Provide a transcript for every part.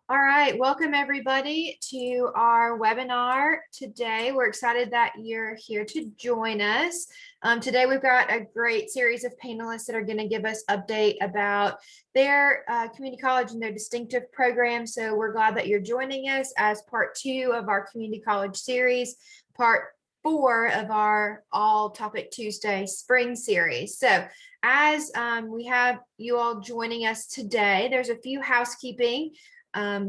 All right, welcome everybody to our webinar today. We're excited that you're here to join us. Today we've got a great series of panelists that are going to give us update about their community college and their distinctive program. So we're glad that you're joining us as part 2 of our community college series, part 4 of our All Topic Tuesday spring series. So as we have you all joining us today, there's a few housekeeping.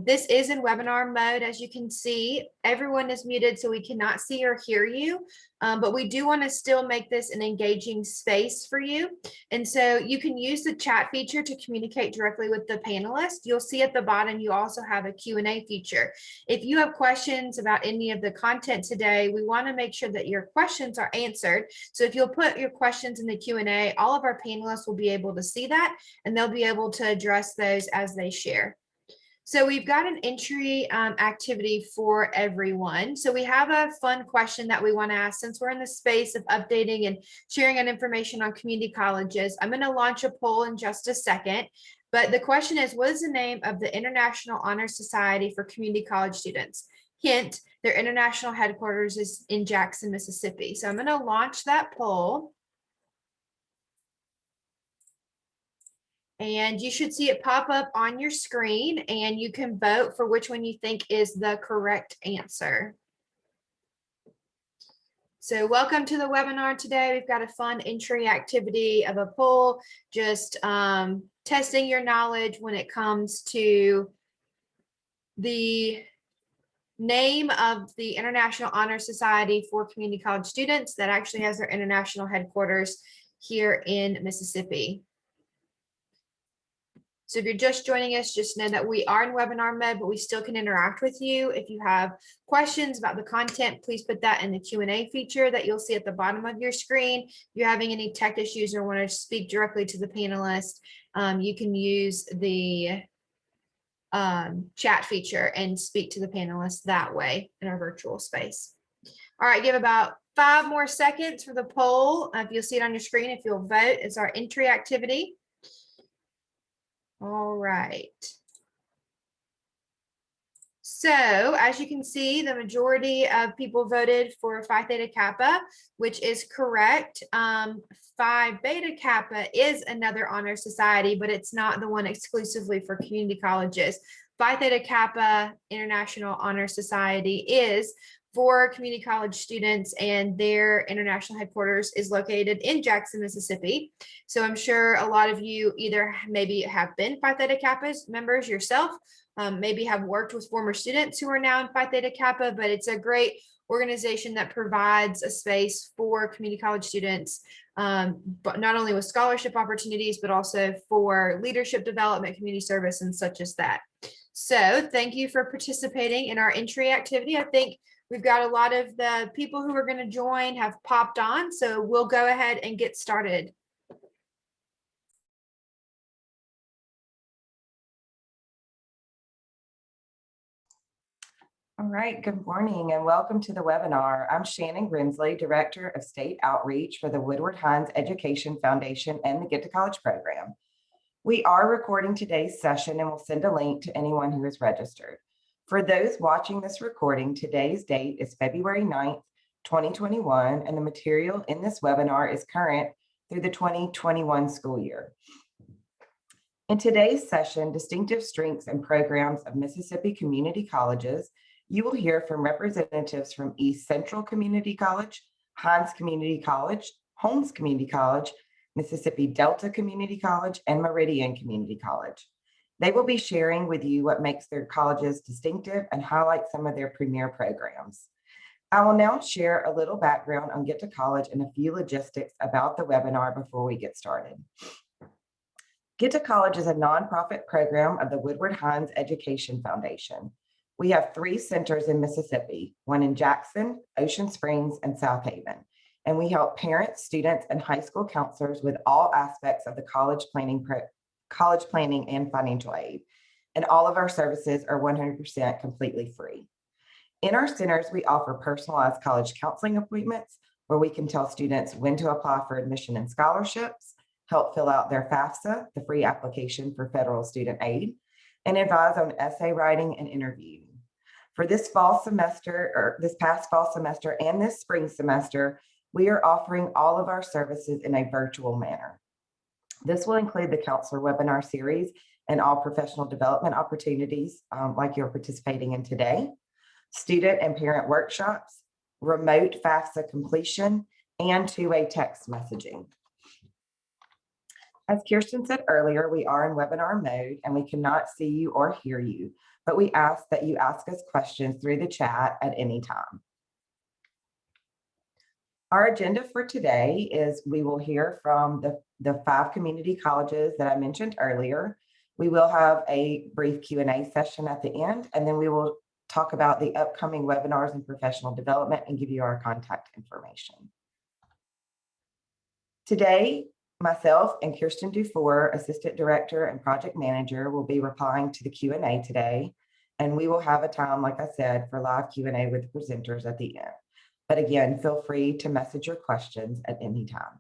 This is in webinar mode. As you can see, everyone is muted, so we cannot see or hear you. But we do want to still make this an engaging space for you. And so you can use the chat feature to communicate directly with the panelists. You'll see at the bottom, you also have a Q&A feature. If you have questions about any of the content today, we want to make sure that your questions are answered. So if you'll put your questions in the Q&A, all of our panelists will be able to see that, and they'll be able to address those as they share. So we've got an entry activity for everyone. So we have a fun question that we want to ask since we're in the space of updating and sharing information on community colleges. I'm going to launch a poll in just a second, but the question is, what is the name of the International Honor Society for Community College Students? Hint, their international headquarters is in Jackson, Mississippi. So I'm going to launch that poll. And you should see it pop up on your screen, and you can vote for which one you think is the correct answer. So welcome to the webinar today. We've got a fun entry activity of a poll, just testing your knowledge when it comes to the name of the International Honor Society for Community College Students that actually has their international headquarters here in Mississippi. So if you're just joining us, just know that we are in webinar mode, but we still can interact with you. If you have questions about the content, please put that in the Q&A feature that you'll see at the bottom of your screen. If you're having any tech issues or want to speak directly to the panelist, you can use the chat feature and speak to the panelists that way in our virtual space. All right, give about 5 more seconds for the poll. If you'll see it on your screen, if you'll vote, it's our entry activity. All right. So as you can see, the majority of people voted for Phi Theta Kappa, which is correct. Phi Beta Kappa is another honor society, but it's not the one exclusively for community colleges. Phi Theta Kappa International Honor Society is for community college students, and their international headquarters is located in Jackson, Mississippi. So I'm sure a lot of you either maybe have been Phi Theta Kappa members yourself, maybe have worked with former students who are now in Phi Theta Kappa, but it's a great organization that provides a space for community college students, but not only with scholarship opportunities, but also for leadership development, community service, and such as that. So thank you for participating in our entry activity. I think we've got a lot of the people who are going to join have popped on, so we'll go ahead and get started. All right, good morning and welcome to the webinar. I'm Shannon Grinsley, Director of State Outreach for the Woodward-Hinds Education Foundation and the Get to College program. We are recording today's session and will send a link to anyone who is registered. For those watching this recording, today's date is February 9th, 2021, and the material in this webinar is current through the 2021 school year. In today's session, Distinctive Strengths and Programs of Mississippi Community Colleges, you will hear from representatives from East Central Community College, Hinds Community College, Holmes Community College, Mississippi Delta Community College, and Meridian Community College. They will be sharing with you what makes their colleges distinctive and highlight some of their premier programs. I will now share a little background on Get to College and a few logistics about the webinar before we get started. Get to College is a nonprofit program of the Woodward-Hinds Education Foundation. We have 3 centers in Mississippi, one in Jackson, Ocean Springs, and South Haven. And we help parents, students, and high school counselors with all aspects of the college planning and financial aid. And all of our services are 100% completely free. In our centers, we offer personalized college counseling appointments where we can tell students when to apply for admission and scholarships, help fill out their FAFSA, the free application for federal student aid, and advise on essay writing and interviewing. For this fall semester, or this past fall semester and this spring semester, we are offering all of our services in a virtual manner. This will include the counselor webinar series and all professional development opportunities like you're participating in today, student and parent workshops, remote FAFSA completion, and two-way text messaging. As Kirsten said earlier, we are in webinar mode and we cannot see you or hear you, but we ask that you ask us questions through the chat at any time. Our agenda for today is we will hear from the 5 community colleges that I mentioned earlier. We will have a brief Q&A session at the end, and then we will talk about the upcoming webinars and professional development and give you our contact information. Today, myself and Kirsten Dufour, Assistant Director and Project Manager, will be replying to the Q&A today, and we will have a time, like I said, for live Q&A with the presenters at the end. But again, feel free to message your questions at any time.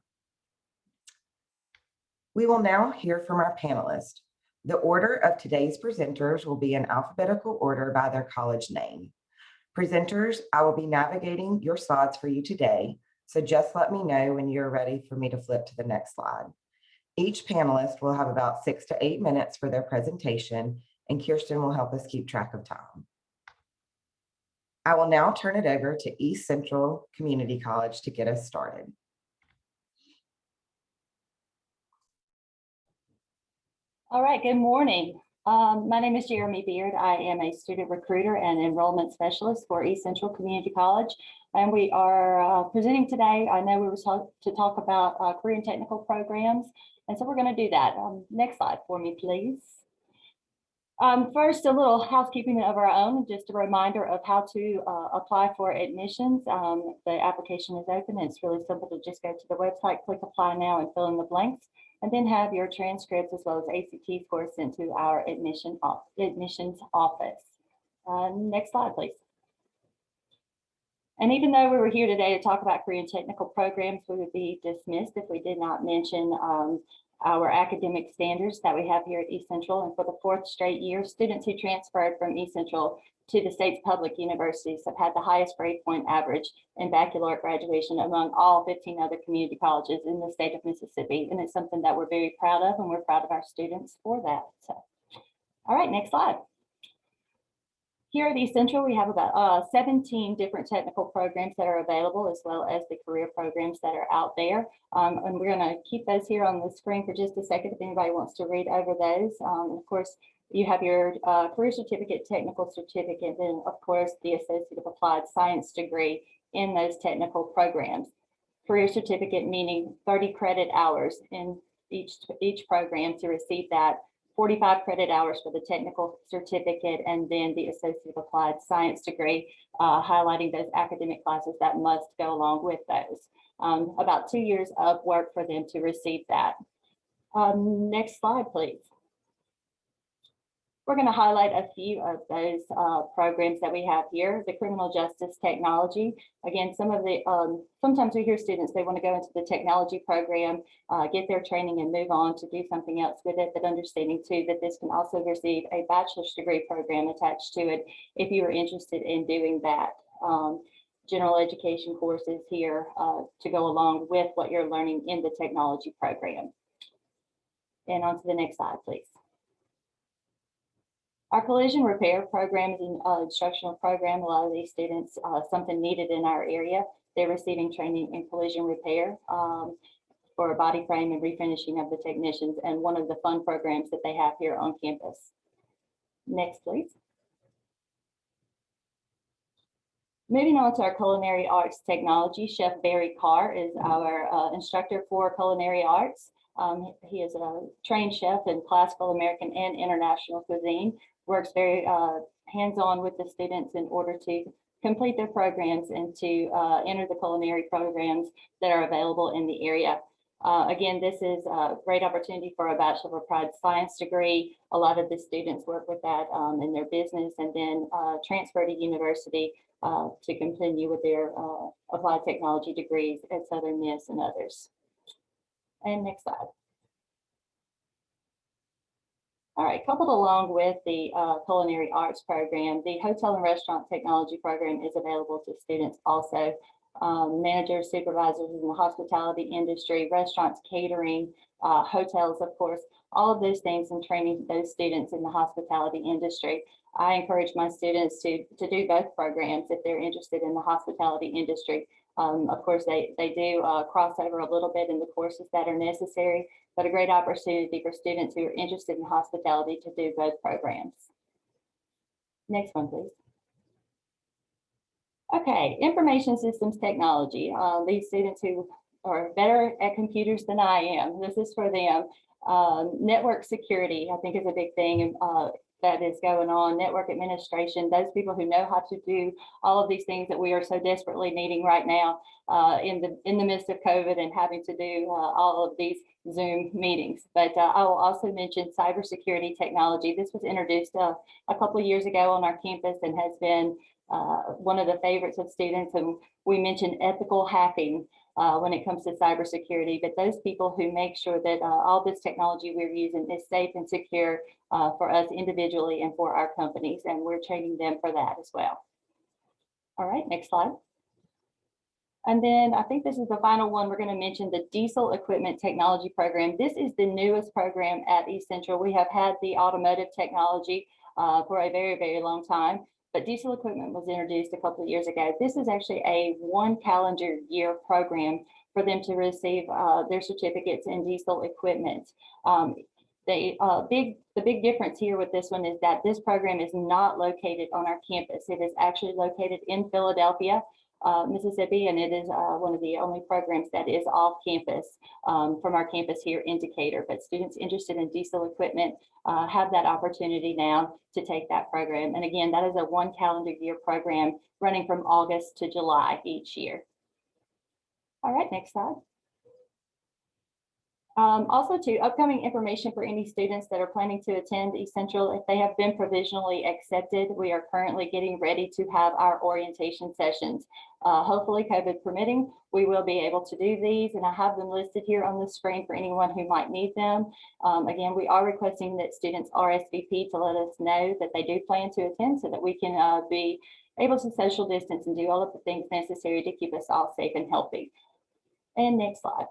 We will now hear from our panelists. The order of today's presenters will be in alphabetical order by their college name. Presenters, I will be navigating your slides for you today, so just let me know when you're ready for me to flip to the next slide. Each panelist will have about 6 to 8 minutes for their presentation, and Kirsten will help us keep track of time. I will now turn it over to East Central Community College to get us started. All right, good morning. My name is Jeremy Beard. I am a student recruiter and enrollment specialist for East Central Community College, and we are presenting today. I know we were to talk about career and technical programs, and so we're going to do that. Next slide for me, please. First, a little housekeeping of our own, just a reminder of how to apply for admissions. The application is open. It's really simple to just go to the website, click apply now, and fill in the blanks, and then have your transcripts as well as ACT scores sent to our admissions office. Next slide, please. And even though we were here today to talk about career and technical programs, we would be dismissed if we did not mention our academic standards that we have here at East Central. And for the 4th straight year, students who transferred from East Central to the state's public universities have had the highest grade point average in baccalaureate graduation among all 15 other community colleges in the state of Mississippi. And it's something that we're very proud of, and we're proud of our students for that. So, all right, next slide. Here at East Central, we have about 17 different technical programs that are available, as well as the career programs that are out there. And we're going to keep those here on the screen for just a second if anybody wants to read over those. Of course, you have your career certificate, technical certificate, and of course, the Associate of Applied Science degree in those technical programs. Career certificate meaning 30 credit hours in each program to receive that. 45 credit hours for the technical certificate, and then the Associate of Applied Science degree, highlighting those academic classes that must go along with those. About 2 years of work for them to receive that. Next slide, please. We're going to highlight a few of those programs that we have here. The criminal justice technology. Again, some of the sometimes we hear students, they want to go into the technology program, get their training and move on to do something else with it, but understanding too that this can also receive a bachelor's degree program attached to it if you are interested in doing that. General education courses here to go along with what you're learning in the technology program. And on to the next slide, please. Our collision repair program is an instructional program. A lot of these students, something needed in our area, they're receiving training in collision repair for a body frame and refinishing of the technicians, and one of the fun programs that they have here on campus. Next, please. Moving on to our culinary arts technology, Chef Barry Carr is our instructor for culinary arts. He is a trained chef in classical American and international cuisine, works very hands-on with the students in order to complete their programs and to enter the culinary programs that are available in the area. Again, this is a great opportunity for a Bachelor of Applied Science degree. A lot of the students work with that in their business and then transfer to university to continue with their applied technology degrees at Southern Miss and others. And next slide. All right, coupled along with the culinary arts program, the hotel and restaurant technology program is available to students also. Managers, supervisors in the hospitality industry, restaurants, catering, hotels, of course, all of those things, and training those students in the hospitality industry. I encourage my students to do both programs if they're interested in the hospitality industry. Of course, they do cross over a little bit in the courses that are necessary, but a great opportunity for students who are interested in hospitality to do both programs. Next one, please. Okay, information systems technology. These students who are better at computers than I am, this is for them. Network security, I think, is a big thing that is going on. Network administration, those people who know how to do all of these things that we are so desperately needing right now in the midst of COVID and having to do all of these Zoom meetings. But I will also mention cybersecurity technology. This was introduced a couple of years ago on our campus and has been one of the favorites of students. And we mentioned ethical hacking when it comes to cybersecurity, but those people who make sure that all this technology we're using is safe and secure for us individually and for our companies, and we're training them for that as well. All right, next slide. And then I think this is the final one. We're going to mention the diesel equipment technology program. This is the newest program at East Central. We have had the automotive technology for a very, very long time, but diesel equipment was introduced a couple of years ago. This is actually a 1 calendar year program for them to receive their certificates in diesel equipment. The big difference here with this one is that this program is not located on our campus. It is actually located in Philadelphia, Mississippi, and it is one of the only programs that is off campus from our campus here in Decatur. But students interested in diesel equipment have that opportunity now to take that program. And again, that is a 1 calendar year program running from August to July each year. All right, next slide. Also, to upcoming information for any students that are planning to attend East Central, if they have been provisionally accepted, we are currently getting ready to have our orientation sessions. Hopefully, COVID permitting, we will be able to do these, and I have them listed here on the screen for anyone who might need them. Again, we are requesting that students RSVP to let us know that they do plan to attend so that we can be able to social distance and do all of the things necessary to keep us all safe and healthy. And next slide.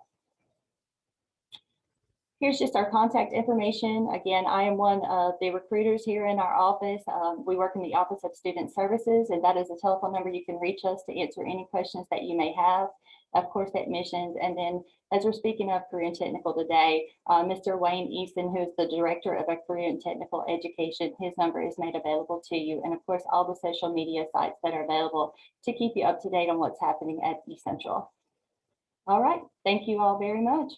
Here's just our contact information. Again, I am one of the recruiters here in our office. We work in the Office of Student Services, and that is a telephone number you can reach us to answer any questions that you may have. Of course, admissions. And then as we're speaking of career and technical today, Mr. Wayne Easton, who is the Director of Career and Technical Education, his number is made available to you. And of course, all the social media sites that are available to keep you up to date on what's happening at East Central. All right, thank you all very much.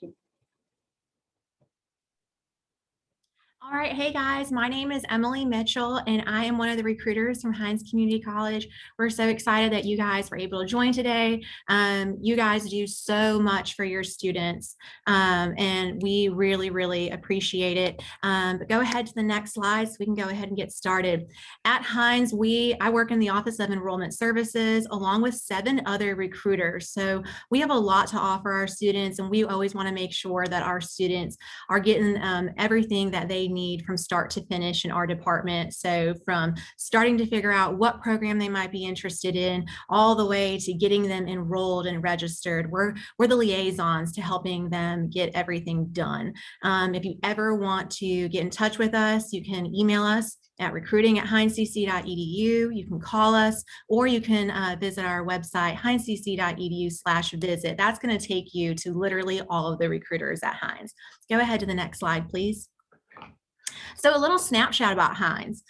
All right. Hey guys, my name is Emily Mitchell and I am one of the recruiters from Hinds Community College. We're so excited that you guys were able to join today. You guys do so much for your students and we really, really appreciate it. But go ahead to the next slide so we can go ahead and get started. At Hinds, I work in the Office of Enrollment Services along with 7 other recruiters. So we have a lot to offer our students and we always want to make sure that our students are getting everything that they need from start to finish in our department. So from starting to figure out what program they might be interested in, all the way to getting them enrolled and registered. We're the liaisons to helping them get everything done. If you ever want to get in touch with us, you can email us at recruiting@hindscc.edu. You can call us, or you can visit our website, hindscc.edu/visit. That's going to take you to literally all of the recruiters at Hinds. Go ahead to the next slide, please. So a little snapshot about Hinds.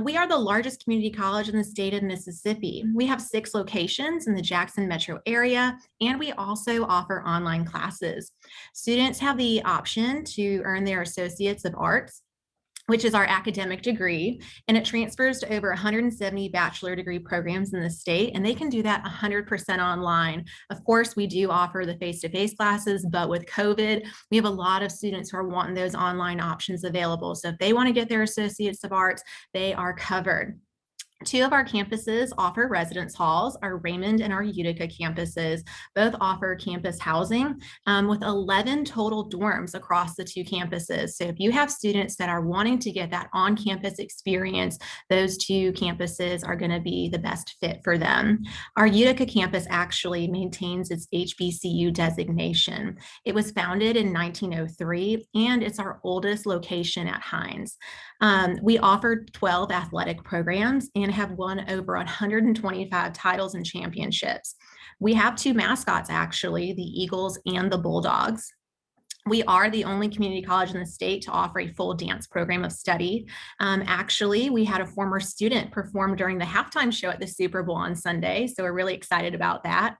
We are the largest community college in the state of Mississippi. We have 6 locations in the Jackson metro area, and we also offer online classes. Students have the option to earn their Associates of Arts, which is our academic degree, and it transfers to over 170 bachelor degree programs in the state, and they can do that 100% online. Of course, we do offer the face-to-face classes, but with COVID, we have a lot of students who are wanting those online options available. So if they want to get their Associates of Arts, they are covered. Two of our campuses offer residence halls. Our Raymond and our Utica campuses both offer campus housing with 11 total dorms across the two campuses. So if you have students that are wanting to get that on-campus experience, those two campuses are going to be the best fit for them. Our Utica campus actually maintains its HBCU designation. It was founded in 1903, and it's our oldest location at Hinds. We offer 12 athletic programs and have won over 125 titles and championships. We have two mascots, actually, the Eagles and the Bulldogs. We are the only community college in the state to offer a full dance program of study. Actually, we had a former student perform during the halftime show at the Super Bowl on Sunday, so we're really excited about that.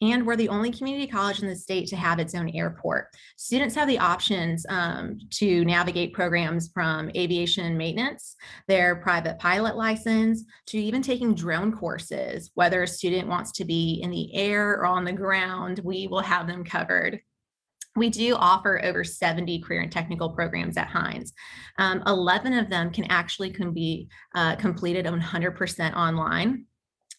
And we're the only community college in the state to have its own airport. Students have the options to navigate programs from aviation and maintenance, their private pilot license, to even taking drone courses. Whether a student wants to be in the air or on the ground, we will have them covered. We do offer over 70 career and technical programs at Hinds. 11 of them can actually be completed 100% online.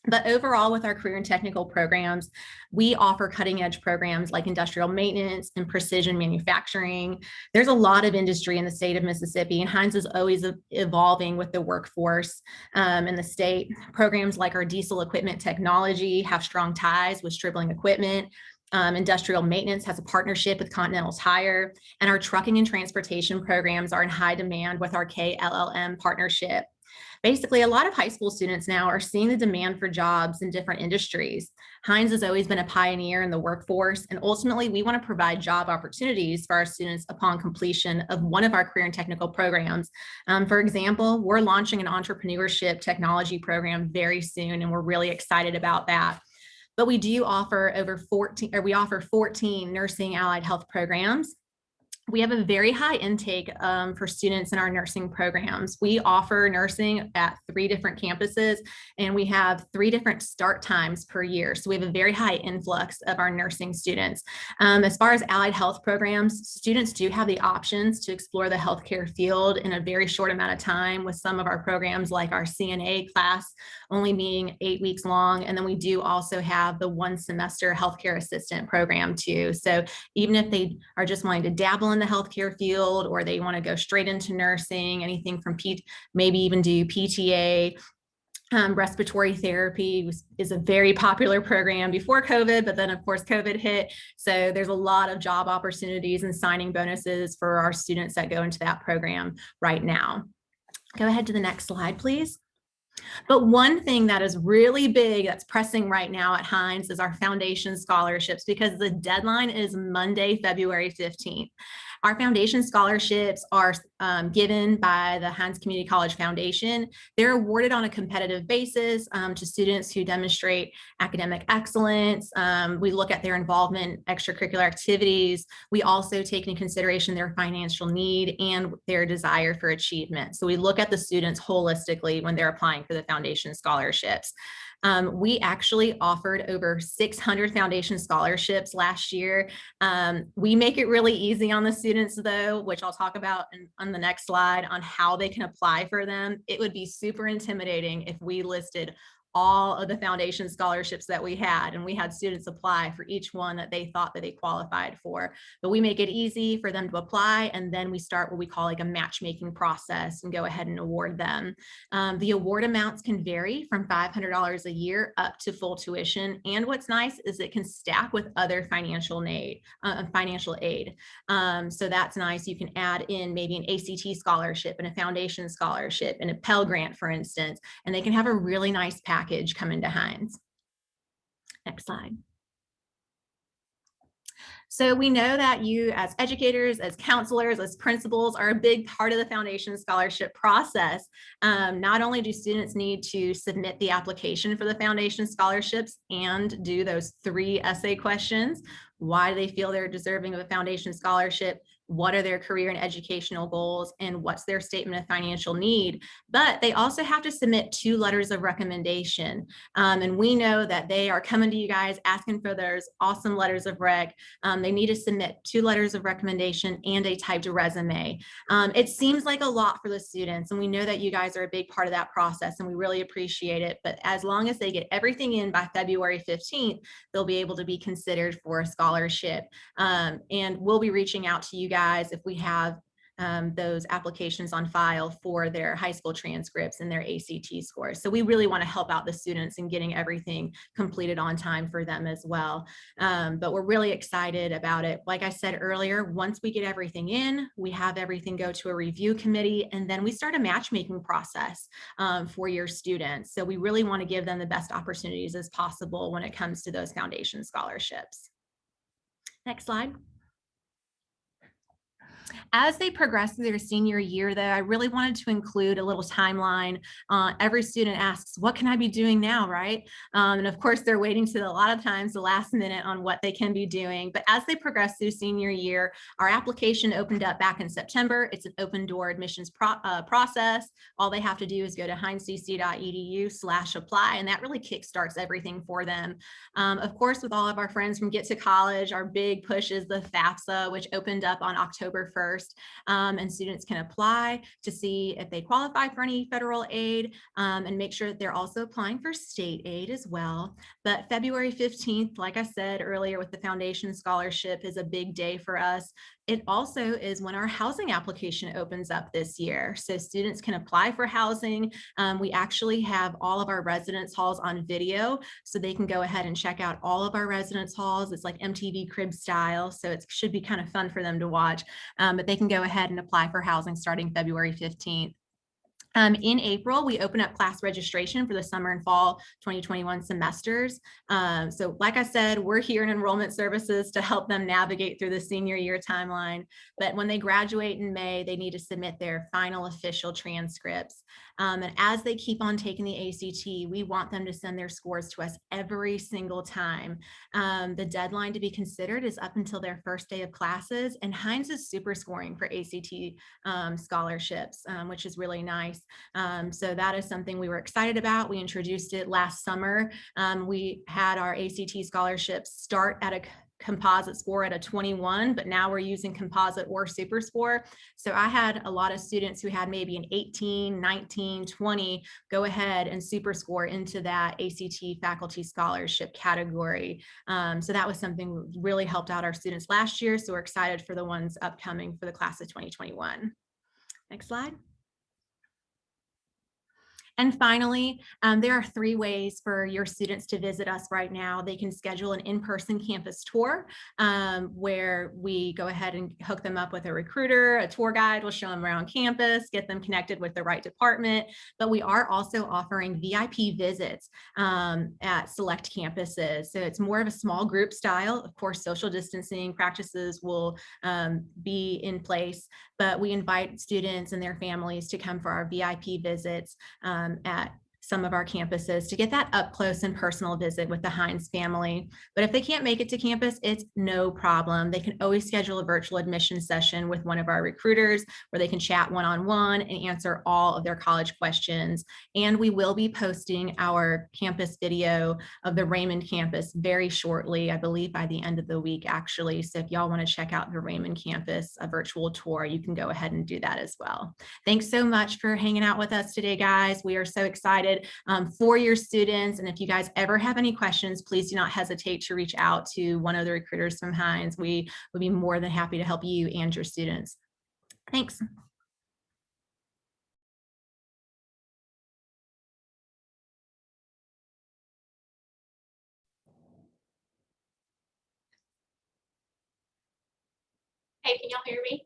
But overall, with our career and technical programs, we offer cutting edge programs like industrial maintenance and precision manufacturing. There's a lot of industry in the state of Mississippi, and Hinds is always evolving with the workforce in the state. Programs like our diesel equipment technology have strong ties with Stribling Equipment. Industrial maintenance has a partnership with Continental Tire, and our trucking and transportation programs are in high demand with our KLLM partnership. Basically, a lot of high school students now are seeing the demand for jobs in different industries. Hinds has always been a pioneer in the workforce, and ultimately we want to provide job opportunities for our students upon completion of one of our career and technical programs. For example, we're launching an entrepreneurship technology program very soon, and we're really excited about that. But we do offer we offer 14 nursing allied health programs. We have a very high intake for students in our nursing programs. We offer nursing at 3 different campuses, and we have 3 different start times per year. So we have a very high influx of our nursing students. As far as allied health programs, students do have the options to explore the healthcare field in a very short amount of time, with some of our programs like our CNA class only being 8 weeks long. And then we do also have the 1 semester healthcare assistant program too. So even if they are just wanting to dabble in the healthcare field, or they want to go straight into nursing, anything from maybe even do PTA, respiratory therapy is a very popular program before COVID, but then of course COVID hit. So there's a lot of job opportunities and signing bonuses for our students that go into that program right now. Go ahead to the next slide, please. But one thing that is really big, that's pressing right now at Hinds, is our foundation scholarships, because the deadline is Monday, February 15th. Our foundation scholarships are given by the Hinds Community College Foundation. They're awarded on a competitive basis to students who demonstrate academic excellence. We look at their involvement in extracurricular activities. We also take into consideration their financial need and their desire for achievement. So we look at the students holistically when they're applying for the foundation scholarships. We actually offered over 600 foundation scholarships last year. We make it really easy on the students though, which I'll talk about on the next slide on how they can apply for them. It would be super intimidating if we listed all of the foundation scholarships that we had, and we had students apply for each one that they thought that they qualified for. But we make it easy for them to apply, and then we start what we call like a matchmaking process and go ahead and award them. The award amounts can vary from $500 a year up to full tuition, and what's nice is it can stack with other financial aid. So that's nice. You can add in maybe an ACT scholarship and a foundation scholarship and a Pell Grant, for instance, and they can have a really nice package coming to Hinds. Next slide. So we know that you as educators, as counselors, as principals are a big part of the foundation scholarship process. Not only do students need to submit the application for the foundation scholarships and do those 3 essay questions, why do they feel they're deserving of a foundation scholarship? what are their career and educational goals, and what's their statement of financial need. But they also have to submit 2 letters of recommendation. And we know that they are coming to you guys asking for those awesome letters of rec. They need to submit 2 letters of recommendation and a typed resume. It seems like a lot for the students, and we know that you guys are a big part of that process, and we really appreciate it. But as long as they get everything in by February 15th, they'll be able to be considered for a scholarship. And we'll be reaching out to you guys if we have those applications on file for their high school transcripts and their ACT scores. So we really want to help out the students in getting everything completed on time for them as well. But we're really excited about it. Like I said earlier, once we get everything in, we have everything go to a review committee, and then we start a matchmaking process for your students. So we really want to give them the best opportunities as possible when it comes to those foundation scholarships. Next slide. As they progress through their senior year, though, I really wanted to include a little timeline. Every student asks, what can I be doing now, right? And of course, they're waiting to a lot of times the last minute on what they can be doing. But as they progress through senior year, our application opened up back in September. It's an open door admissions process. All they have to do is go to hindscc.edu/apply, and that really kickstarts everything for them. Of course, with all of our friends from Get to College, our big push is the FAFSA, which opened up on October 1st. And students can apply to see if they qualify for any federal aid, and make sure that they're also applying for state aid as well. But February 15th, like I said earlier with the foundation scholarship, is a big day for us. It also is when our housing application opens up this year. So students can apply for housing. We actually have all of our residence halls on video, so they can go ahead and check out all of our residence halls. It's like MTV Crib style, so it should be kind of fun for them to watch. But they can go ahead and apply for housing starting February 15th. In April, we open up class registration for the summer and fall 2021 semesters. So like I said, we're here in enrollment services to help them navigate through the senior year timeline. But when they graduate in May, they need to submit their final official transcripts. And as they keep on taking the ACT, we want them to send their scores to us every single time. The deadline to be considered is up until their first day of classes, and Hinds is super scoring for ACT scholarships, which is really nice. So that is something we were excited about. We introduced it last summer. We had our ACT scholarships start at a composite score at a 21, but now we're using composite or super score. So I had a lot of students who had maybe an 18, 19, 20 go ahead and super score into that ACT faculty scholarship category. So that was something that really helped out our students last year. So we're excited for the ones upcoming for the class of 2021. Next slide. And finally, there are 3 ways for your students to visit us right now. They can schedule an in-person campus tour, where we go ahead and hook them up with a recruiter, a tour guide will show them around campus, get them connected with the right department. But we are also offering VIP visits at select campuses. So it's more of a small group style. Of course, social distancing practices will be in place, but we invite students and their families to come for our VIP visits at some of our campuses to get that up close and personal visit with the Hinds family. But if they can't make it to campus, it's no problem. They can always schedule a virtual admission session with one of our recruiters where they can chat one-on-one and answer all of their college questions. And we will be posting our campus video of the Raymond campus very shortly, I believe by the end of the week, actually. So if y'all want to check out the Raymond campus, a virtual tour, you can go ahead and do that as well. Thanks so much for hanging out with us today, guys. We are so excited for your students. And if you guys ever have any questions, please do not hesitate to reach out to one of the recruiters from Hinds. We would be more than happy to help you and your students. Thanks. Hey, can y'all hear me?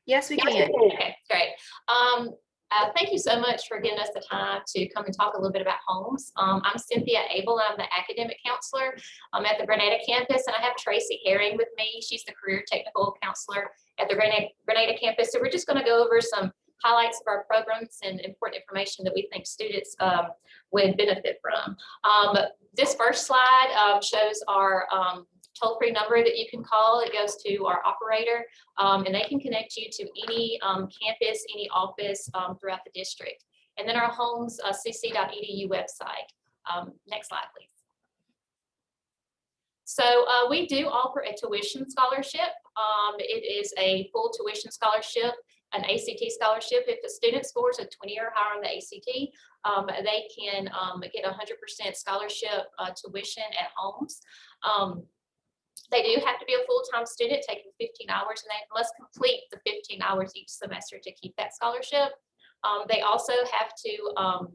Yes, we can. Okay, great. Thank you so much for giving us the time to come and talk a little bit about Holmes. I'm Cynthia Abel. I'm the academic counselor at the Grenada campus, and I have Tracy Herring with me. She's the career technical counselor at the Grenada campus. So we're just going to go over some highlights of our programs and important information that we think students would benefit from. This first slide shows our toll-free number that you can call. It goes to our operator, and they can connect you to any campus, any office throughout the district. And then our homescc.edu website. Next slide, please. So we do offer a tuition scholarship. It is a full tuition scholarship, an ACT scholarship. If the student scores a 20 or higher on the ACT, they can get 100% scholarship tuition at Holmes. They do have to be a full-time student taking 15 hours, and they must complete the 15 hours each semester to keep that scholarship. They also have to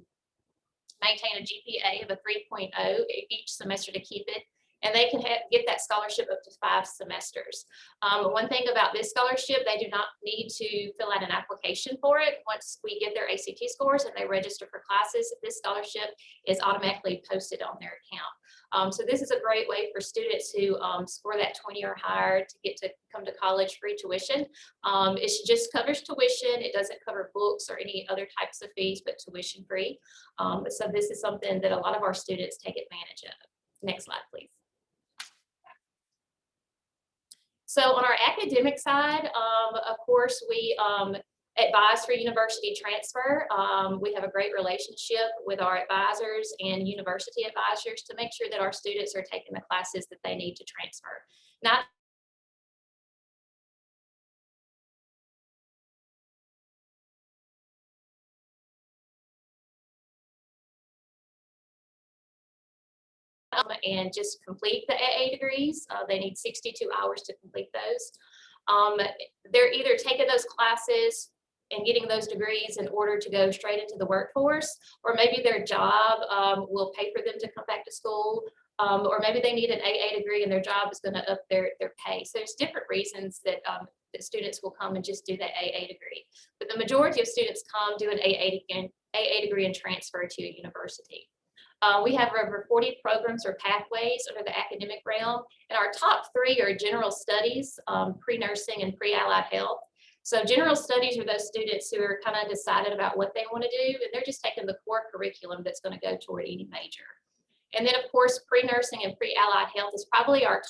maintain a GPA of a 3.0 each semester to keep it. And they can get that scholarship up to 5 semesters. One thing about this scholarship, they do not need to fill out an application for it. Once we get their ACT scores and they register for classes, this scholarship is automatically posted on their account. So this is a great way for students who score that 20 or higher to get to come to college free tuition. It just covers tuition. It doesn't cover books or any other types of fees, but tuition free. So this is something that a lot of our students take advantage of. Next slide, please. So on our academic side, of course, we advise for university transfer. We have a great relationship with our advisors and university advisors to make sure that our students are taking the classes that they need to transfer. Not and just complete the AA degrees. They need 62 hours to complete those. They're either taking those classes and getting those degrees in order to go straight into the workforce, or maybe their job will pay for them to come back to school, or maybe they need an AA degree and their job is going to up their pay. So there's different reasons that students will come and just do the AA degree. But the majority of students come do an AA degree and transfer to a university. We have over 40 programs or pathways under the academic realm, and our top 3 are general studies, pre-nursing, and pre-allied health. So general studies are those students who are kind of decided about what they want to do, and they're just taking the core curriculum that's going to go toward any major. And then, of course, pre-nursing and pre-allied health is probably our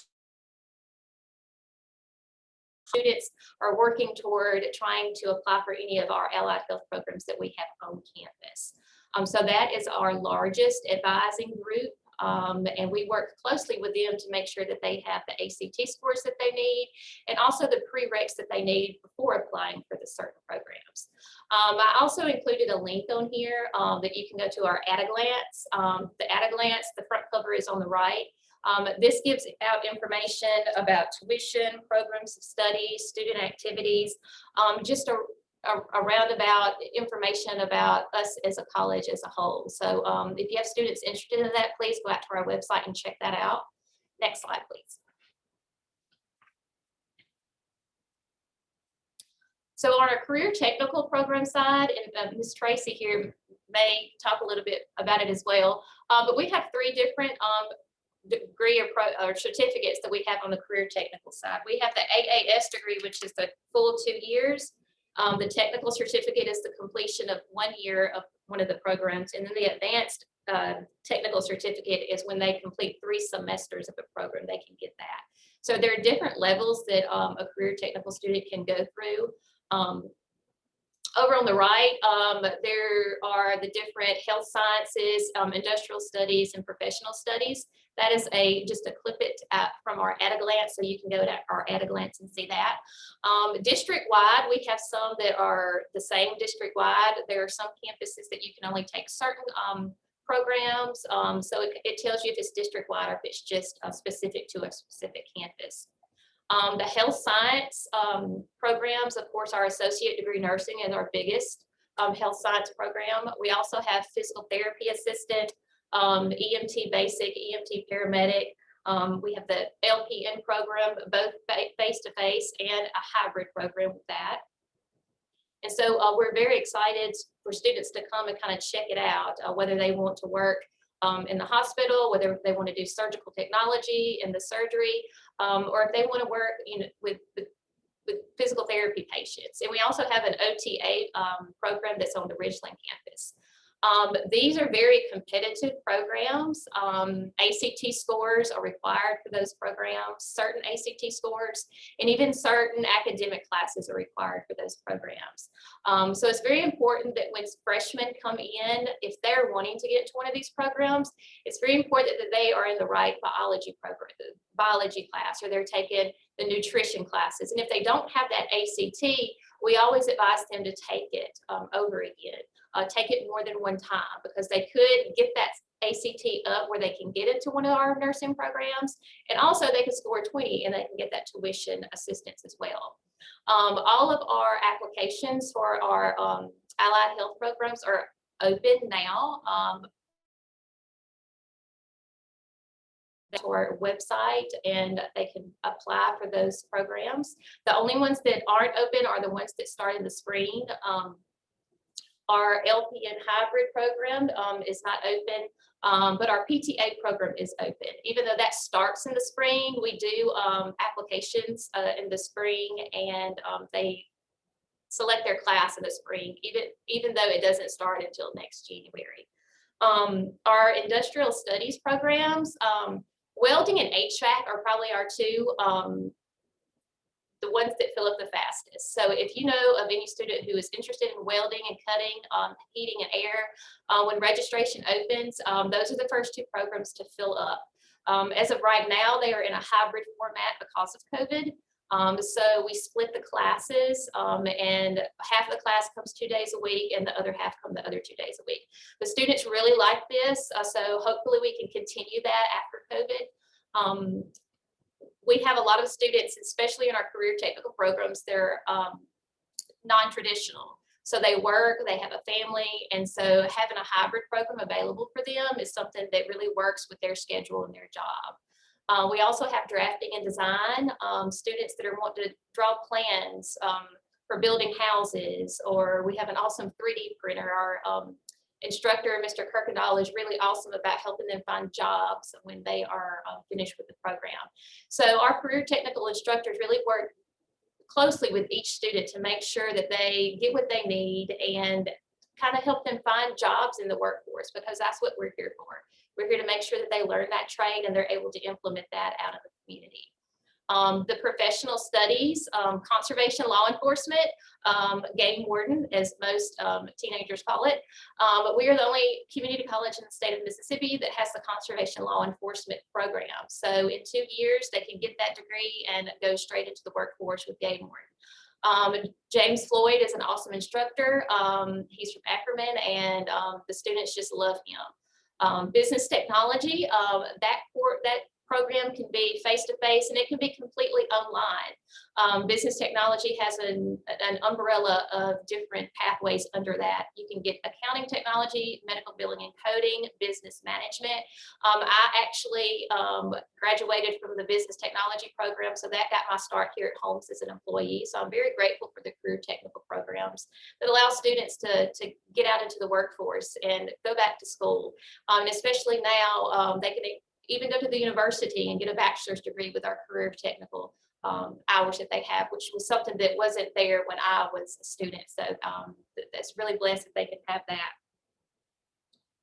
students are working toward trying to apply for any of our allied health programs that we have on campus. So that is our largest advising group, and we work closely with them to make sure that they have the ACT scores that they need, and also the prereqs that they need before applying for the certain programs. I also included a link on here that you can go to our At a Glance. The At a Glance, the front cover is on the right. This gives out information about tuition, programs of study, student activities, just a roundabout information about us as a college as a whole. So if you have students interested in that, please go out to our website and check that out. Next slide, please. So on our career technical program side, and Ms. Tracy here may talk a little bit about it as well, but we have 3 different degree or certificates that we have on the career technical side. We have the AAS degree, which is the full 2 years. The technical certificate is the completion of 1 year of one of the programs, and then the advanced technical certificate is when they complete 3 semesters of a program, they can get that. So there are different levels that a career technical student can go through. Over on the right, there are the different health sciences, industrial studies, and professional studies. That is just a clip it from our At a Glance, so you can go to our At a Glance and see that. District-wide, we have some that are the same district-wide. There are some campuses that you can only take certain programs, so it tells you if it's district-wide or if it's just specific to a specific campus. The health science programs, of course, our associate degree nursing is our biggest health science program. We also have physical therapy assistant, EMT basic, EMT paramedic. We have the LPN program, both face-to-face and a hybrid program with that. And so we're very excited for students to come and kind of check it out, whether they want to work in the hospital, whether they want to do surgical technology in the surgery, or if they want to work with physical therapy patients. And we also have an OTA program that's on the Ridgeland campus. These are very competitive programs. ACT scores are required for those programs, certain ACT scores, and even certain academic classes are required for those programs. So it's very important that when freshmen come in, if they're wanting to get into one of these programs, it's very important that they are in the right biology program, biology class, or they're taking the nutrition classes. And if they don't have that ACT, we always advise them to take it over again. Take it more than one time, because they could get that ACT up where they can get into one of our nursing programs, and also they can score 20 and they can get that tuition assistance as well. All of our applications for our allied health programs are open now. To our website, and they can apply for those programs. The only ones that aren't open are the ones that start in the spring. Our LPN hybrid program is not open, but our PTA program is open. Even though that starts in the spring, we do applications in the spring, and they select their class in the spring, even though it doesn't start until next January. Our industrial studies programs, welding and HVAC are probably our two the ones that fill up the fastest. So if you know of any student who is interested in welding and cutting, heating and air, when registration opens, those are the first two programs to fill up. As of right now, they are in a hybrid format because of COVID. So we split the classes, and half of the class comes 2 days a week and the other half come the other 2 days a week. The students really like this, so hopefully we can continue that after COVID. We have a lot of students, especially in our career technical programs, they're non-traditional. So they work, they have a family, and so having a hybrid program available for them is something that really works with their schedule and their job. We also have drafting and design, students that are wanting to draw plans for building houses, or we have an awesome 3D printer. Our instructor, Mr. Kirkendall, is really awesome about helping them find jobs when they are finished with the program. So our career technical instructors really work closely with each student to make sure that they get what they need and kind of help them find jobs in the workforce, because that's what we're here for. We're here to make sure that they learn that trade and they're able to implement that out in the community. The professional studies, conservation, law enforcement, game warden, as most teenagers call it. But we are the only community college in the state of Mississippi that has the conservation law enforcement program. So in 2 years, they can get that degree and go straight into the workforce with game warden. James Floyd is an awesome instructor. He's from Ackerman, and the students just love him. Business technology, that program can be face-to-face and it can be completely online. Business technology has an umbrella of different pathways under that. You can get accounting technology, medical billing and coding, business management. I actually graduated from the business technology program, so that got my start here at Holmes as an employee. So I'm very grateful for the career technical programs that allow students to get out into the workforce and go back to school. And especially now, they can even go to the university and get a bachelor's degree with our career technical hours that they have, which was something that wasn't there when I was a student. So that's really blessed that they can have that.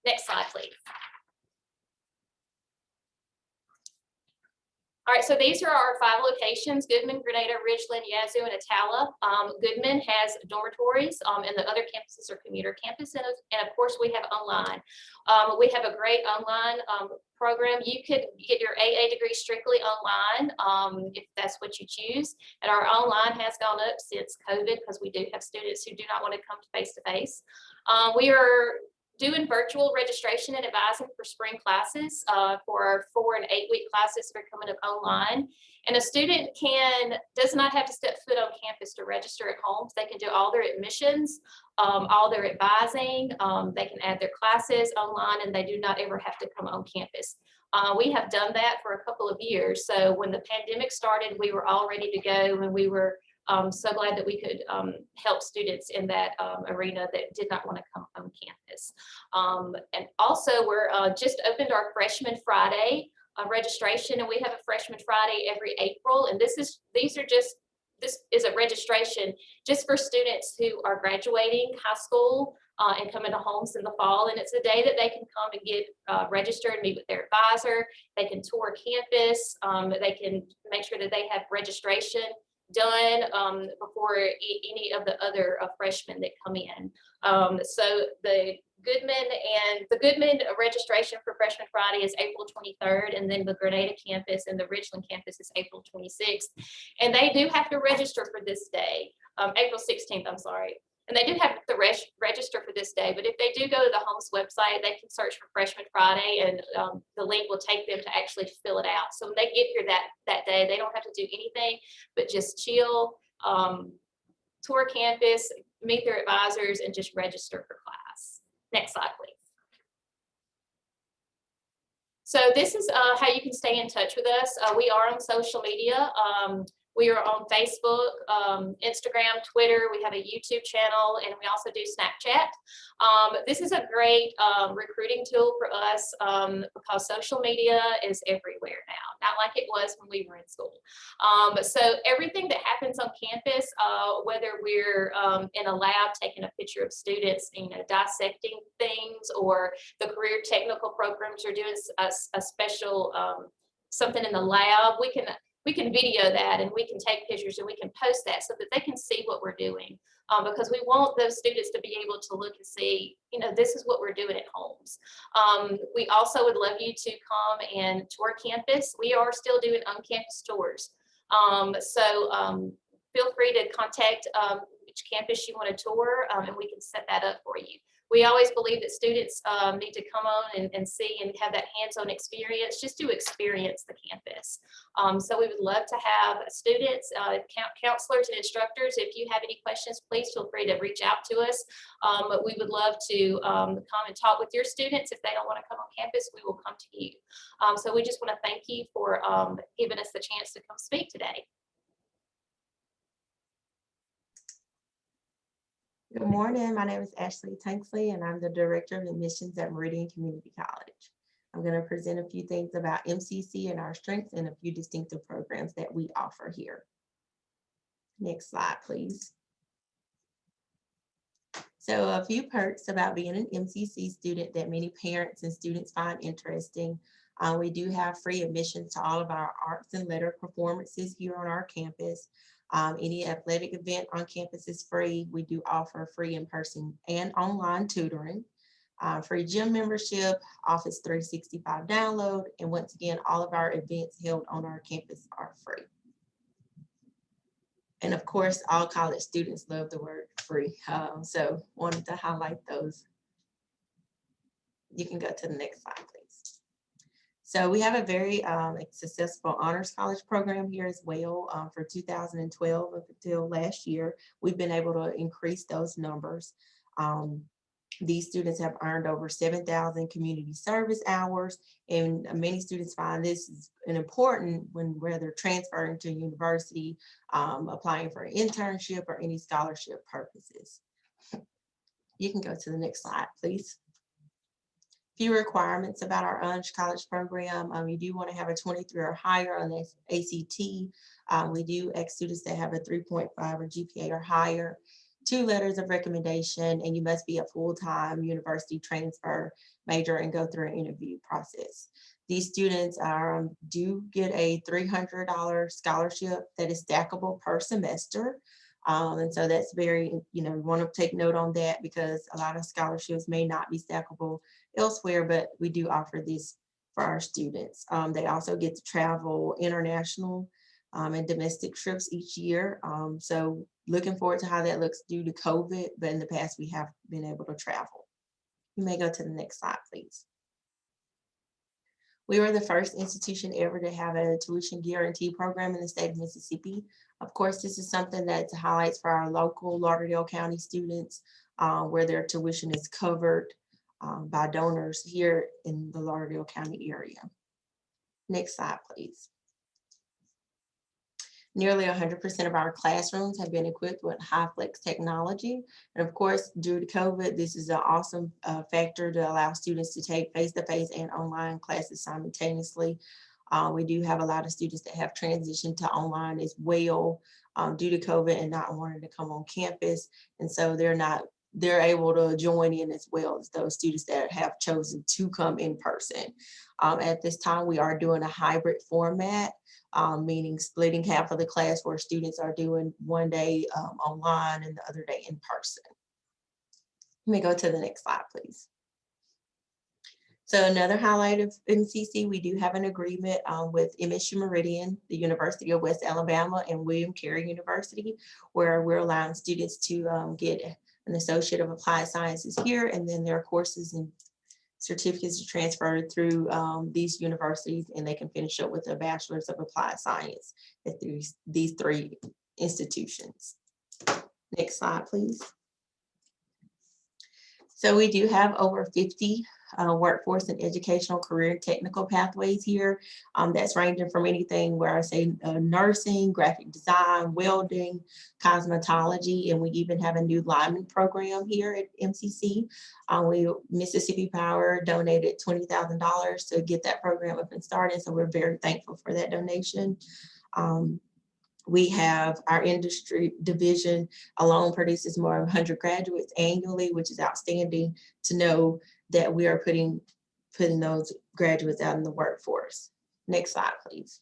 Next slide, please. All right, so these are our 5 locations: Goodman, Grenada, Ridgeland, Yazoo, and Attala. Goodman has dormitories, and the other campuses are commuter campuses, and of course we have online. We have a great online program. You could get your AA degree strictly online if that's what you choose, and our online has gone up since COVID because we do have students who do not want to come face-to-face. We are doing virtual registration and advising for spring classes for our 4- and 8-week classes that are coming up online. And a student does not have to step foot on campus to register at Holmes. They can do all their admissions, all their advising. They can add their classes online, and they do not ever have to come on campus. We have done that for a couple of years. So when the pandemic started, we were all ready to go, and we were so glad that we could help students in that arena that did not want to come on campus. And also, we're just opened our Freshman Friday registration, and we have a Freshman Friday every April. And this is a registration just for students who are graduating high school and come into Holmes in the fall. And it's a day that they can come and get registered and meet with their advisor. They can tour campus. They can make sure that they have registration done before any of the other freshmen that come in. So the Goodman registration for Freshman Friday is April 23rd, and then the Grenada campus and the Richland campus is April 26th. And they do have to register for this day, April 16th, I'm sorry. And they do have to register for this day, but if they do go to the Holmes website, they can search for Freshman Friday, and the link will take them to actually fill it out. So when they get here that day, they don't have to do anything but just chill, tour campus, meet their advisors, and just register for class. Next slide, please. So this is how you can stay in touch with us. We are on social media. We are on Facebook, Instagram, Twitter. We have a YouTube channel, and we also do Snapchat. This is a great recruiting tool for us because social media is everywhere now, not like it was when we were in school. So everything that happens on campus, whether we're in a lab taking a picture of students, dissecting things, or the career technical programs are doing a special something in the lab, we can video that, and we can take pictures, and we can post that so that they can see what we're doing, because we want those students to be able to look and see, this is what we're doing at Holmes. We also would love you to come and tour campus. We are still doing on-campus tours. So feel free to contact which campus you want to tour, and we can set that up for you. We always believe that students need to come on and see and have that hands-on experience just to experience the campus. So we would love to have students, counselors, and instructors. If you have any questions, please feel free to reach out to us. But we would love to come and talk with your students. If they don't want to come on campus, we will come to you. So we just want to thank you for giving us the chance to come speak today. Good morning. My name is Ashley Tanksley, and I'm the Director of Admissions at Meridian Community College. I'm going to present a few things about MCC and our strengths and a few distinctive programs that we offer here. Next slide, please. So a few perks about being an MCC student that many parents and students find interesting. We do have free admissions to all of our arts and letter performances here on our campus. Any athletic event on campus is free. We do offer free in-person and online tutoring, free gym membership, Office 365 download, and once again, all of our events held on our campus are free. And of course, all college students love the word free. So wanted to highlight those. You can go to the next slide, please. So we have a very successful honors college program here as well. For 2012 up until last year, we've been able to increase those numbers. These students have earned over 7,000 community service hours, and many students find this is an important when whether transferring to university, applying for an internship, or any scholarship purposes. You can go to the next slide, please. Few requirements about our honors college program. You do want to have a 23 or higher on the ACT. We do ask students to have a 3.5 or GPA or higher, 2 letters of recommendation, and you must be a full-time university transfer major and go through an interview process. These students do get a $300 scholarship that is stackable per semester. And so that's very, we want to take note on that because a lot of scholarships may not be stackable elsewhere, but we do offer this for our students. They also get to travel international and domestic trips each year. So looking forward to how that looks due to COVID, but in the past we have been able to travel. You may go to the next slide, please. We were the first institution ever to have a tuition guarantee program in the state of Mississippi. Of course, this is something that highlights for our local Lauderdale County students where their tuition is covered by donors here in the Lauderdale County area. Next slide, please. Nearly 100% of our classrooms have been equipped with high-flex technology. And of course, due to COVID, this is an awesome factor to allow students to take face-to-face and online classes simultaneously. We do have a lot of students that have transitioned to online as well due to COVID and not wanting to come on campus. And so they're not they're able to join in as well as those students that have chosen to come in person. At this time, we are doing a hybrid format, meaning splitting half of the class where students are doing one day online and the other day in person. Let me go to the next slide, please. So another highlight of MCC, we do have an agreement with MSU Meridian, the University of West Alabama, and William Carey University, where we're allowing students to get an Associate of Applied Sciences here, and then their courses and certificates are transferred through these universities, and they can finish up with a Bachelor's of Applied Science at these three institutions. Next slide, please. So we do have over 50 workforce and educational career technical pathways here. That's ranging from anything where I say nursing, graphic design, welding, cosmetology, and we even have a new lineman program here at MCC. Mississippi Power donated $20,000 to get that program up and started, so we're very thankful for that donation. We have our industry division alone produces more than 100 graduates annually, which is outstanding to know that we are putting those graduates out in the workforce. Next slide, please.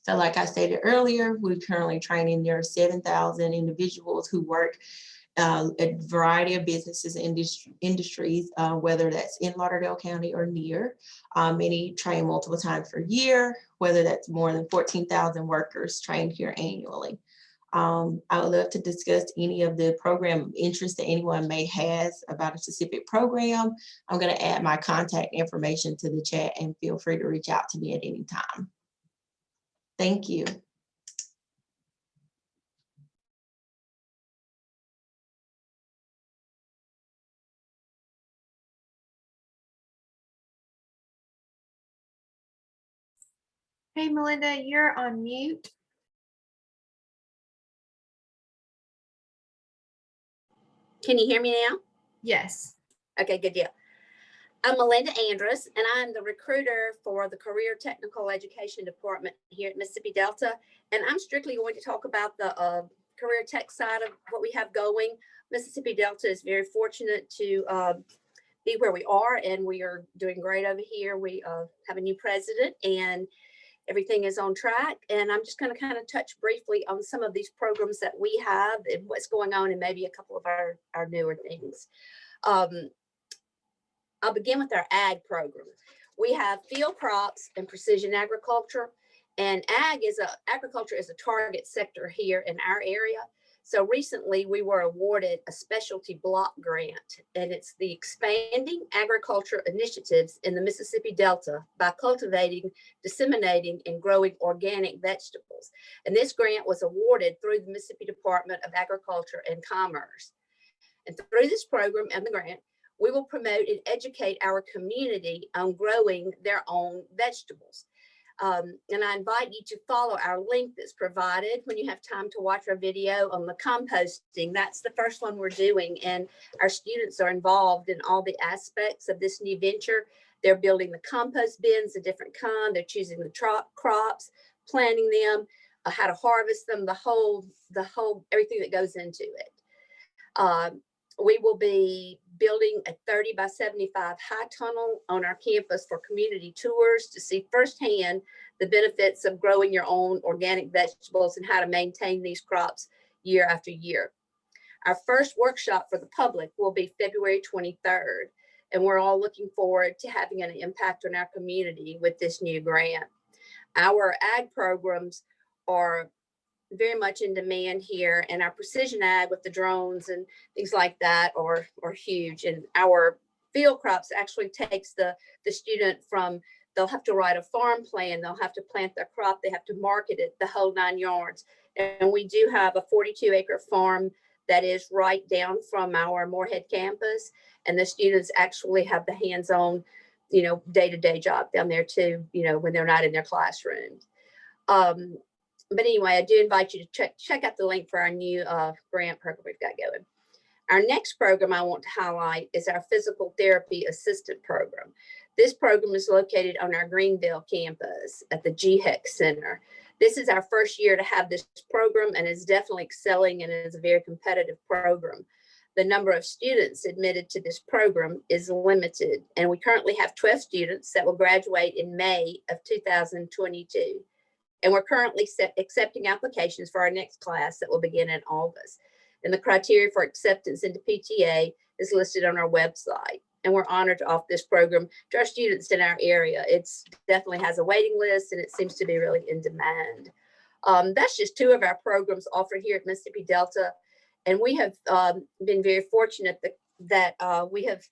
So like I stated earlier, we're currently training near 7,000 individuals who work at a variety of businesses and industries, whether that's in Lauderdale County or near. Many train multiple times per year, whether that's more than 14,000 workers trained here annually. I would love to discuss any of the program interest that anyone may has about a specific program. I'm going to add my contact information to the chat, and feel free to reach out to me at any time. Thank you. Hey, Melinda, you're on mute. Can you hear me now? Yes. Okay, good deal. I'm Melinda Andrus, and I'm the recruiter for the Career Technical Education Department here at Mississippi Delta. And I'm strictly going to talk about the career tech side of what we have going. Mississippi Delta is very fortunate to be where we are, and we are doing great over here. We have a new president, and everything is on track. And I'm just going to kind of touch briefly on some of these programs that we have and what's going on, and maybe a couple of our newer things. I'll begin with our ag program. We have field crops and precision agriculture, and agriculture is a target sector here in our area. So recently we were awarded a specialty block grant, and it's the Expanding Agriculture Initiatives in the Mississippi Delta by Cultivating, Disseminating, and Growing Organic Vegetables. And this grant was awarded through the Mississippi Department of Agriculture and Commerce. And through this program and the grant, we will promote and educate our community on growing their own vegetables. And I invite you to follow our link that's provided when you have time to watch our video on the composting. That's the first one we're doing, and our students are involved in all the aspects of this new venture. They're building the compost bins, a different kind. They're choosing the crops, planting them, how to harvest them, the whole everything that goes into it. We will be building a 30 by 75 high tunnel on our campus for community tours to see firsthand the benefits of growing your own organic vegetables and how to maintain these crops year after year. Our first workshop for the public will be February 23rd, and we're all looking forward to having an impact on our community with this new grant. Our ag programs are very much in demand here, and our precision ag with the drones and things like that are huge. And our field crops actually takes the student from, they'll have to write a farm plan, they'll have to plant their crop, they have to market it, the whole 9 yards. And we do have a 42-acre farm that is right down from our Moorhead campus, and the students actually have the hands-on, day-to-day job down there too, when they're not in their classrooms. But anyway, I do invite you to check out the link for our new grant program we've got going. Our next program I want to highlight is our physical therapy assistant program. This program is located on our Greenville campus at the GHEC Center. This is our first year to have this program, and is definitely excelling, and it is a very competitive program. The number of students admitted to this program is limited, and we currently have 12 students that will graduate in May of 2022. And we're currently accepting applications for our next class that will begin in August. And the criteria for acceptance into PTA is listed on our website. And we're honored to offer this program to our students in our area. It's definitely has a waiting list, and it seems to be really in demand. That's just 2 of our programs offered here at Mississippi Delta. And we have been very fortunate that we have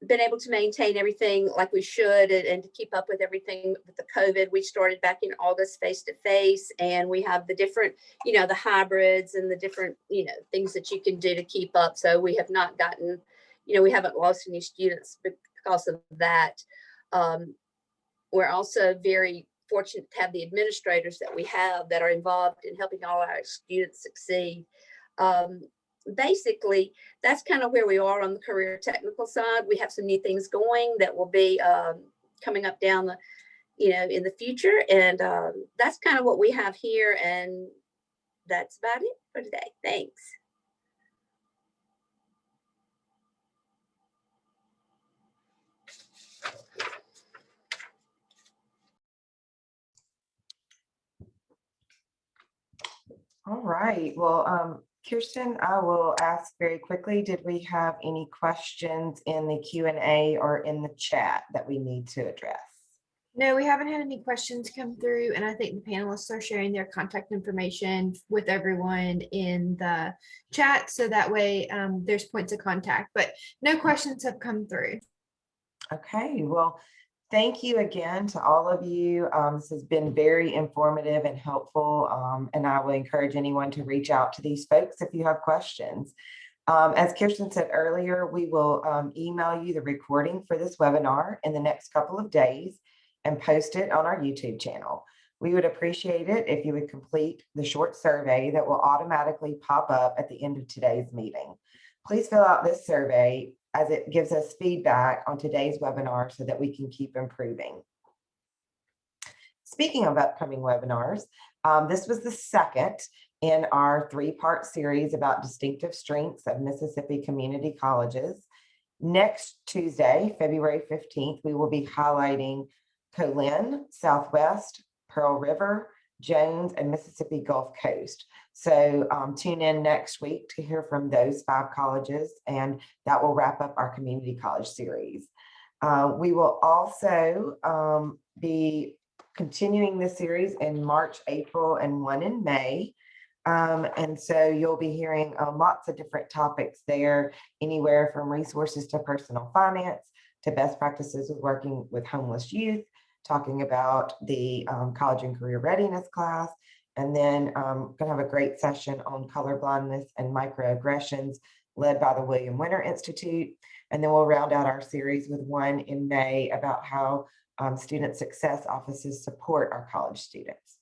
been able to maintain everything like we should, and to keep up with everything with the COVID. We started back in August face-to-face, and we have the different, the hybrids and the different, things that you can do to keep up. So we have not gotten, we haven't lost any students because of that. We're also very fortunate to have the administrators that we have that are involved in helping all our students succeed. Basically, that's kind of where we are on the career technical side. We have some new things going that will be coming up down the, in the future. And that's kind of what we have here. And that's about it for today. Thanks. All right. Well, Kirsten, I will ask very quickly, did we have any questions in the Q&A or in the chat that we need to address? No, we haven't had any questions come through, and I think the panelists are sharing their contact information with everyone in the chat, so that way there's points of contact, but no questions have come through. Okay, well, thank you again to all of you. This has been very informative and helpful, and I will encourage anyone to reach out to these folks if you have questions. As Kirsten said earlier, we will email you the recording for this webinar in the next couple of days and post it on our YouTube channel. We would appreciate it if you would complete the short survey that will automatically pop up at the end of today's meeting. Please fill out this survey as it gives us feedback on today's webinar so that we can keep improving. Speaking of upcoming webinars, this was the second in our 3-part series about distinctive strengths of Mississippi community colleges. Next Tuesday, February 15th, we will be highlighting Colin, Southwest, Pearl River, Jones, and Mississippi Gulf Coast. So tune in next week to hear from those 5 colleges, and that will wrap up our community college series. We will also be continuing this series in March, April, and one in May. And so you'll be hearing lots of different topics there, anywhere from resources to personal finance to best practices with working with homeless youth, talking about the college and career readiness class, and then gonna have a great session on colorblindness and microaggressions led by the William Winter Institute. And then we'll round out our series with one in May about how student success offices support our college students.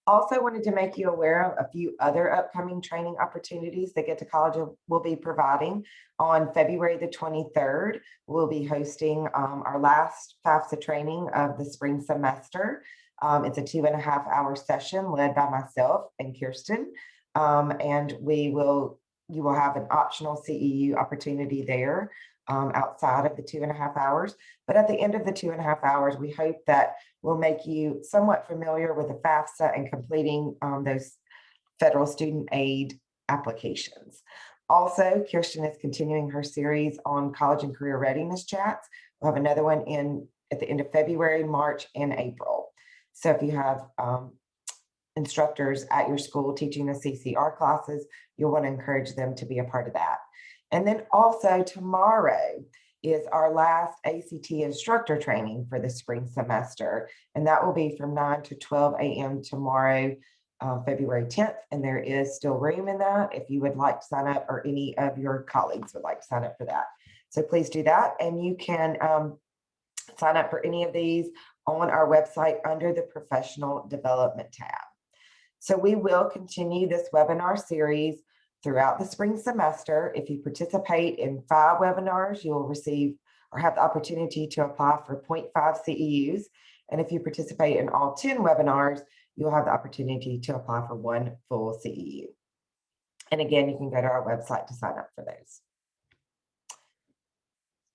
Also wanted to make you aware of a few other upcoming training opportunities that Get to College will be providing. On February the 23rd, we'll be hosting our last FAFSA training of the spring semester. It's a 2.5-hour session led by myself and Kirsten. And you will have an optional CEU opportunity there outside of the 2.5 hours. But at the end of the 2.5 hours, we hope that we'll make you somewhat familiar with the FAFSA and completing those federal student aid applications. Also, Kirsten is continuing her series on college and career readiness chats. We'll have another one at the end of February, March, and April. So if you have instructors at your school teaching the CCR classes, you'll want to encourage them to be a part of that. And then also tomorrow is our last ACT instructor training for the spring semester. And that will be from 9 to 12 a.m. tomorrow, February 10th. And there is still room in that if you would like to sign up, or any of your colleagues would like to sign up for that. So please do that. And you can sign up for any of these on our website under the professional development tab. So we will continue this webinar series throughout the spring semester. If you participate in 5 webinars, you'll receive or have the opportunity to apply for 0.5 CEUs. And if you participate in all 10 webinars, you'll have the opportunity to apply for one full CEU. And again, you can go to our website to sign up for those.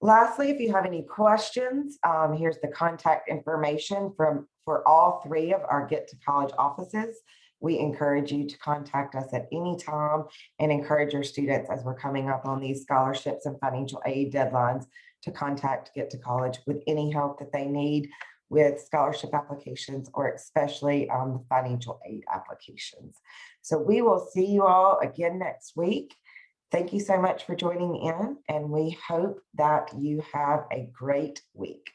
Lastly, if you have any questions, here's the contact information for all 3 of our Get to College offices. We encourage you to contact us at any time and encourage your students as we're coming up on these scholarships and financial aid deadlines to contact Get to College with any help that they need with scholarship applications or especially the financial aid applications. So we will see you all again next week. Thank you so much for joining in, and we hope that you have a great week.